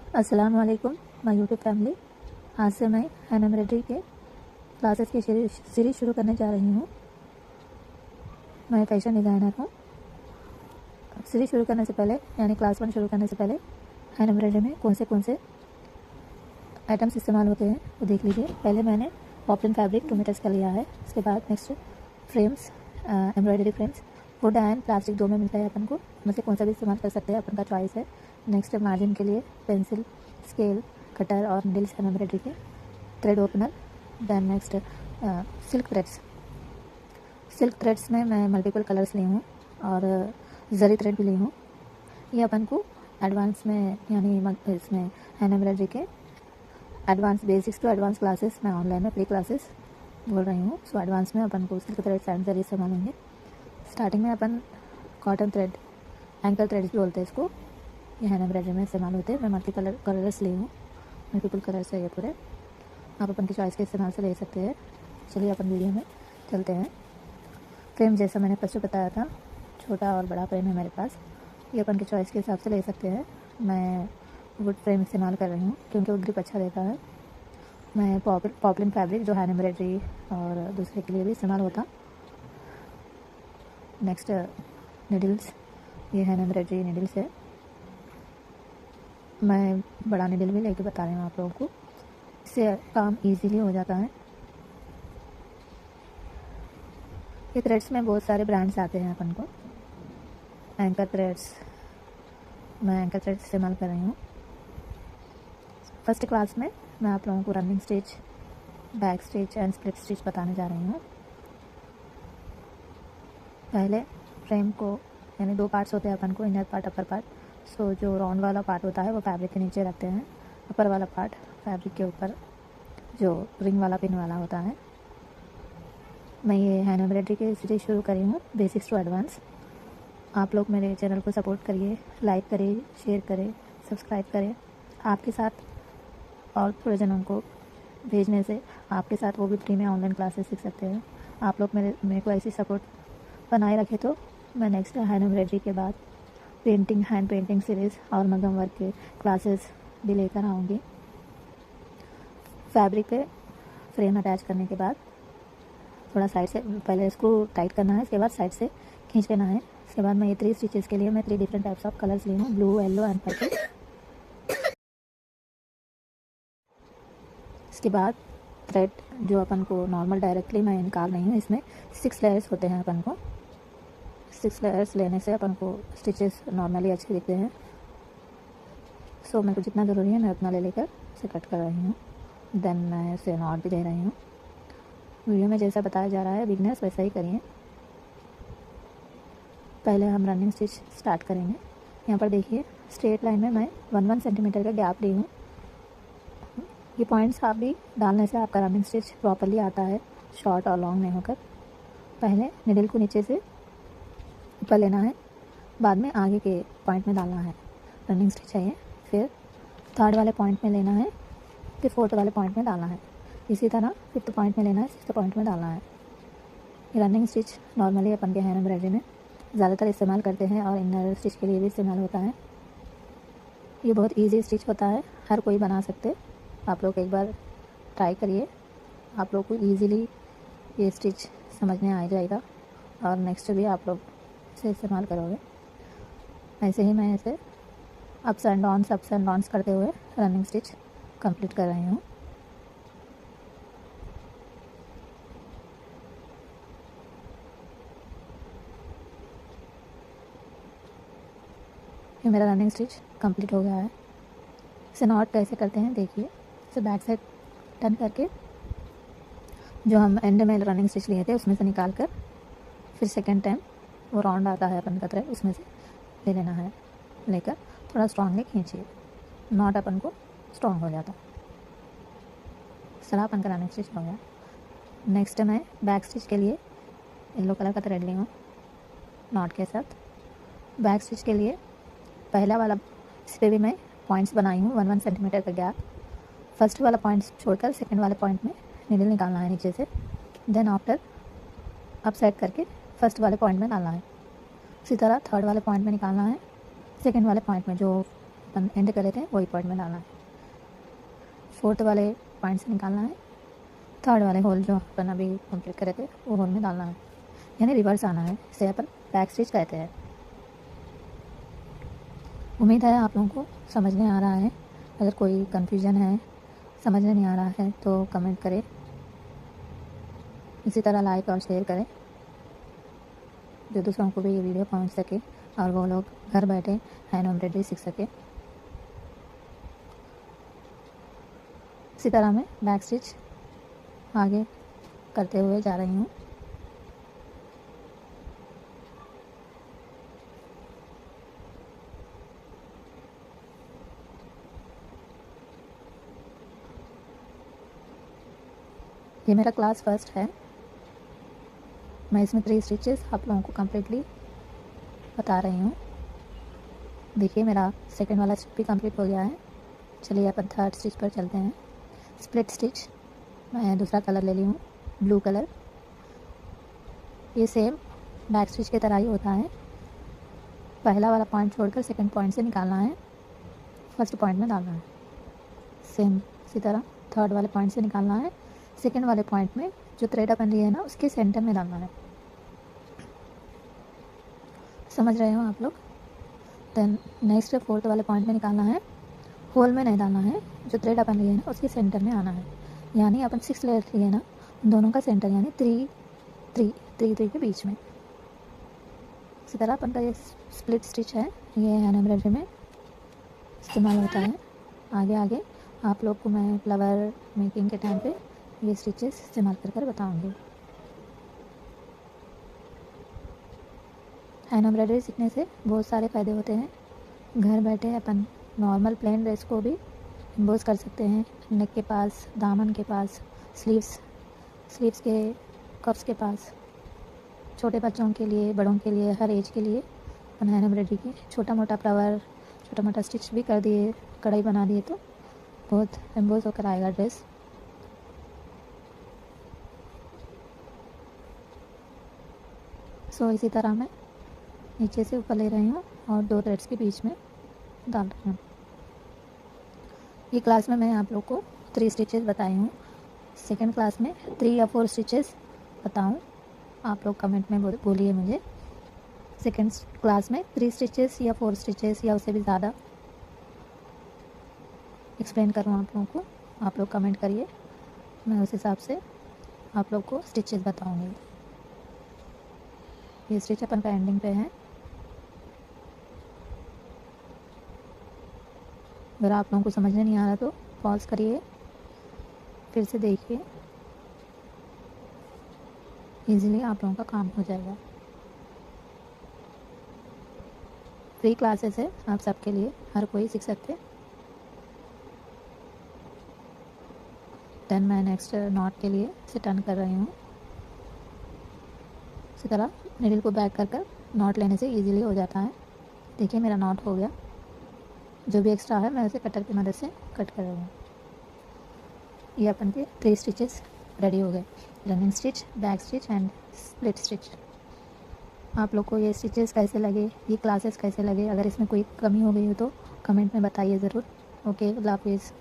अस्सलाम वालेकुम my YouTube family. आज से मैं हैंड एम्ब्रॉयडरी के क्लासेस की सीरीज़ शुरू करने जा रही हूँ। मैं फैशन डिज़ाइनर हूँ। सीरीज़ शुरू करने से पहले यानी क्लास 1 शुरू करने से पहले हैंड एम्ब्रॉयडरी में कौन से आइटम्स इस्तेमाल होते हैं वो देख लीजिए। पहले मैंने पॉपलिन फैब्रिक 2 मीटर्स का लिया है। इसके बाद next frames, embroidery frames would and plastic 2 में मिलता है अपन को, उनमें से कौन सा भी इस्तेमाल कर सकते हैं, अपन का चॉइस है। नेक्स्ट मार्जिन के लिए पेंसिल, स्केल, कटर और नीडल्स हैंड एम्ब्रॉयडरी के, thread opener, then next silk threads में मैं मल्टीपल कलर्स ली हूँ और जरी थ्रेड भी ली हूँ। ये अपन को एडवांस में यानी इसमें हैंड एम्ब्रॉयडरी के advance basics to advance classes मैं ऑनलाइन में फ्री क्लासेस बोल रही हूँ। सो एडवांस में अपन को सिल्क थ्रेड्स एंड जरी इस्तेमाल होंगे। स्टार्टिंग में अपन कॉटन थ्रेड, एंकल थ्रेड्स भी बोलते हैं इसको, ये हैंड एम्ब्रॉयडरी में इस्तेमाल होते हैं। मैं मल्टी कलर्स ली हूँ, मल्टीपल कलर्स है ये पूरे। आप अपन की चॉइस के इस्तेमाल से ले सकते हैं। चलिए अपन वीडियो में चलते हैं। फ्रेम जैसा मैंने फर्स्ट बताया था, छोटा और बड़ा फ्रेम है मेरे पास, ये अपन की चॉइस के हिसाब से ले सकते हैं। मैं वुड फ्रेम इस्तेमाल कर रही हूँ क्योंकि वो ग्रिप अच्छा देता है। मैं पॉपलिन फैब्रिक जो हैंड एम्ब्रॉयडरी और दूसरे के लिए भी इस्तेमाल होता। नेक्स्ट नीडल्स, ये हैंड एम्ब्रॉयडरी नीडल्स है। मैं बड़ा नीडल भी लेके बता रही हूँ आप लोगों को, इससे काम इजीली हो जाता है। ये थ्रेड्स में बहुत सारे ब्रांड्स आते हैं अपन को। एंकर थ्रेड्स, मैं एंकर थ्रेड्स इस्तेमाल कर रही हूँ। फर्स्ट क्लास में मैं आप लोगों को running stitch, back stitch and split stitch बताने जा रही हूँ। पहले फ्रेम को यानी 2 पार्ट्स होते हैं अपन को, इनर पार्ट, अपर पार्ट। सो जो राउंड वाला पार्ट होता है वो फैब्रिक के नीचे रखते हैं, अपर वाला पार्ट फैब्रिक के ऊपर जो रिंग वाला पिन वाला होता है। मैं ये हैंड एम्ब्रॉयडरी की सीरीज शुरू करी हूँ, बेसिक्स टू एडवांस। आप लोग मेरे चैनल को सपोर्ट करिए, लाइक करिए, शेयर करें, सब्सक्राइब करें। आपके साथ और थोड़े जनों को भेजने से आपके साथ वो भी फ्री में ऑनलाइन क्लासेस सीख सकते हैं। आप लोग मेरे को ऐसी सपोर्ट बनाए रखे तो मैं नेक्स्ट हैंड एम्ब्रॉयडरी के बाद पेंटिंग, हैंड पेंटिंग सीरीज़ और मगम वर्क के क्लासेस भी लेकर आऊँगी। फैब्रिक पे फ्रेम अटैच करने के बाद थोड़ा साइड से पहले स्क्रू टाइट करना है, इसके बाद साइड से खींच लेना है। इसके बाद मैं ये 3 स्टिचेस के लिए मैं 3 डिफरेंट टाइप्स ऑफ कलर्स ली हूँ, ब्लू, येलो एंड पर्पल। इसके बाद थ्रेड जो अपन को नॉर्मल डायरेक्टली मैं निकाल रही हूँ, इसमें 6 लेयर्स होते हैं अपन को। 6 लेयर्स लेने से अपन को स्टिचेस नॉर्मली अच्छे दिखते हैं। सो मेरे को जितना ज़रूरी है मैं उतना ले लेकर इसे कट कर रही हूँ। देन मैं इसे नॉट भी दे रही हूँ। वीडियो में जैसा बताया जा रहा है बिगनर्स वैसा ही करिए। पहले हम रनिंग स्टिच स्टार्ट करेंगे। यहाँ पर देखिए स्ट्रेट लाइन में मैं 1 सेंटीमीटर का गैप ली हूँ। ये पॉइंट्स आप भी डालने से आपका रनिंग स्टिच प्रॉपरली आता है, शॉर्ट और लॉन्ग नहीं होकर। पहले निडल को नीचे से ऊपर लेना है, बाद में आगे के पॉइंट में डालना है। रनिंग स्टिच है ये। फिर 3rd वाले पॉइंट में लेना है, फिर 4th वाले पॉइंट में डालना है। इसी तरह 5th पॉइंट में लेना है, 6th पॉइंट में डालना है। ये रनिंग स्टिच नॉर्मली अपन के हैंड एम्ब्रॉयडरी में ज़्यादातर इस्तेमाल करते हैं और इनर स्टिच के लिए भी इस्तेमाल होता है। ये बहुत ईजी स्टिच होता है, हर कोई बना सकते। आप लोग एक बार ट्राई करिए, आप लोग को ईजीली ये स्टिच समझने आ जाएगा और नेक्स्ट भी आप लोग इसे इस्तेमाल करोगे। ऐसे ही मैं इसे अप्स एंड डाउन्स करते हुए रनिंग स्टिच कंप्लीट कर रही हूँ। ये मेरा रनिंग स्टिच कंप्लीट हो गया है। इसे नॉट कैसे करते हैं देखिए। इसे बैक साइड टर्न करके जो हम एंड में रनिंग स्टिच लिए थे उसमें से निकाल कर फिर सेकेंड टाइम वो राउंड आता है अपन का थ्रेड, उसमें से ले लेना है। लेकर थोड़ा स्ट्रांगली खींचिए, नॉट अपन को स्ट्रॉन्ग हो जाता। सला अपन का रनिंग स्टिच हो गया। नेक्स्ट मैं बैक स्टिच के लिए येलो कलर का थ्रेड ली हूँ नॉट के साथ। बैक स्टिच के लिए पहला वाला इस पर भी मैं पॉइंट्स बनाई हूँ, 1 सेंटीमीटर का गैप। फर्स्ट वाला पॉइंट छोड़कर सेकंड वाले पॉइंट में नीडल निकालना है नीचे से। देन आफ्टर अप साइड करके फर्स्ट वाले पॉइंट में डालना है। इसी तरह 3rd वाले पॉइंट में निकालना है, सेकंड वाले पॉइंट में जो अपन एंड करे थे वही पॉइंट में डालना है। फोर्थ वाले पॉइंट से निकालना है, थर्ड वाले होल जो अपन अभी कंप्लीट करे थे वो होल में डालना है, यानी रिवर्स आना है। इसे अपन बैक स्टिच कहते हैं। उम्मीद है आप लोगों को समझ में आ रहा है। अगर कोई कन्फ्यूजन है, समझ में नहीं आ रहा है तो कमेंट करें। इसी तरह लाइक और शेयर करें, जो दूसरों को भी ये वीडियो पहुंच सके और वो लोग घर बैठे हैंड एम्ब्रॉयडरी सीख सके। इसी तरह मैं बैक स्टिच आगे करते हुए जा रही हूँ। ये मेरा क्लास फर्स्ट है। मैं इसमें 3 स्टिचेस आप लोगों को कम्प्लीटली बता रही हूँ। देखिए मेरा सेकंड वाला स्टिच भी कंप्लीट हो गया है। चलिए अपन थर्ड स्टिच पर चलते हैं। स्प्लिट स्टिच, मैं दूसरा कलर ले ली हूँ, ब्लू कलर। ये सेम बैक स्टिच की तरह ही होता है। पहला वाला पॉइंट छोड़कर सेकंड पॉइंट से निकालना है, फर्स्ट पॉइंट में डालना है। सेम इसी तरह थर्ड वाले पॉइंट से निकालना है, सेकंड वाले पॉइंट में जो थ्रेड अपन लिए है ना उसके सेंटर में डालना है। समझ रहे हो आप लोग? देन नेक्स्ट फोर्थ वाले पॉइंट में निकालना है, होल में नहीं डालना है। जो थ्रेड अपन लिए है ना उसके सेंटर में आना है, यानी अपन 6 लेयर लिए ना उन दोनों का सेंटर, यानी 3 के बीच में। इसी तरह अपन का ये स्प्लिट स्टिच है, ये हैंड एम्ब्रॉयडरी में इस्तेमाल होता है। आगे आगे आप लोग को मैं फ्लावर मेकिंग के टाइम पे ये स्टिचेस इस्तेमाल कर बताऊंगी। हैंड एम्ब्रॉयडरी सीखने से बहुत सारे फ़ायदे होते हैं। घर बैठे अपन नॉर्मल प्लेन ड्रेस को भी एम्बोस कर सकते हैं, नेक के पास, दामन के पास, स्लीव्स के कफ्स के पास। छोटे बच्चों के लिए, बड़ों के लिए, हर एज के लिए अपन हैंड एम्ब्रॉयडरी के छोटा मोटा फ्लावर, छोटा मोटा स्टिच भी कर दिए, कढ़ाई बना दिए तो बहुत एम्बोस होकर आएगा ड्रेस। सो इसी तरह मैं नीचे से ऊपर ले रही हूँ और 2 थ्रेड्स के बीच में डाल रही हूँ। ये क्लास में मैं आप लोग को 3 स्टिचेस बताई हूँ। सेकंड क्लास में 3 या 4 स्टिचेस बताऊँ, आप लोग कमेंट में बोलिए मुझे। सेकंड क्लास में 3 स्टिचेस या 4 स्टिचेस या उससे भी ज़्यादा एक्सप्लेन करूँ आप लोगों को, आप लोग कमेंट करिए, मैं उस हिसाब से आप लोग को स्टिचेस बताऊँगी। ये स्टिच अपन का एंडिंग पे है। अगर आप लोगों को समझ में नहीं आ रहा तो पॉज करिए, फिर से देखिए, इजीली आप लोगों का काम हो जाएगा। फ्री क्लासेस है आप सबके लिए, हर कोई सीख सकते। देन मैं नेक्स्ट नॉट के लिए इसे टर्न कर रही हूँ। इसी तरह नीडल को बैक कर नॉट लेने से इजीली हो जाता है। देखिए मेरा नॉट हो गया। जो भी एक्स्ट्रा है मैं उसे कटर की मदद से कट कर रही हूँ। ये अपन के 3 स्टिचेस रेडी हो गए, running stitch, back stitch and split stitch. आप लोग को ये स्टिचेस कैसे लगे, ये क्लासेस कैसे लगे? अगर इसमें कोई कमी हो गई हो तो कमेंट में बताइए ज़रूर। ओके, अल्लाह हाफिज़।